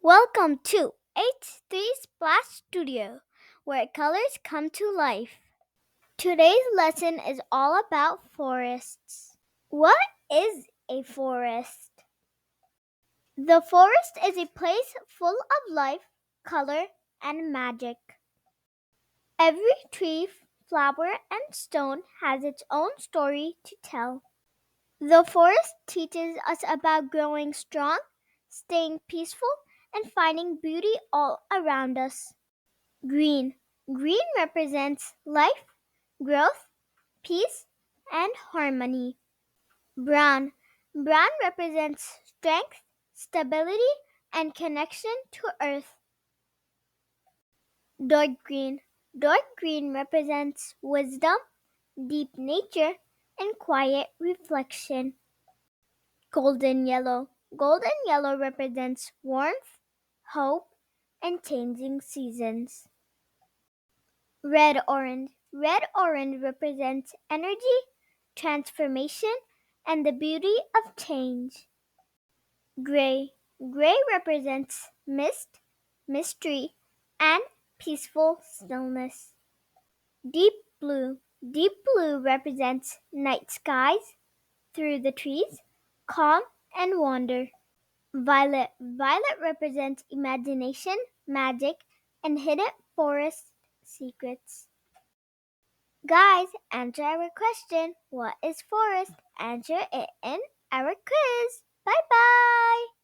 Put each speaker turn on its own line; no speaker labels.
Welcome to H3 Splash Studio, where colors come to life. Today's lesson is all about forests. What is a forest? The forest is a place full of life, color, and magic. Every tree, flower, and stone has its own story to tell. The forest teaches us about growing strong, staying peaceful, and finding beauty all around us. Green. Green represents life, growth, peace, and harmony. Brown. Brown represents strength, stability, and connection to earth. Dark green. Dark green represents wisdom, deep nature, and quiet reflection. Golden yellow. Golden yellow represents warmth, hope, and changing seasons. Red orange. Red orange represents energy, transformation, and the beauty of change. Gray. Gray represents mist, mystery, and peaceful stillness. Deep blue. Deep blue represents night skies through the trees, calm and wonder. Violet. Violet represents imagination, magic, and hidden forest secrets. Guys, answer our question. What is forest? Answer it in our quiz. Bye bye.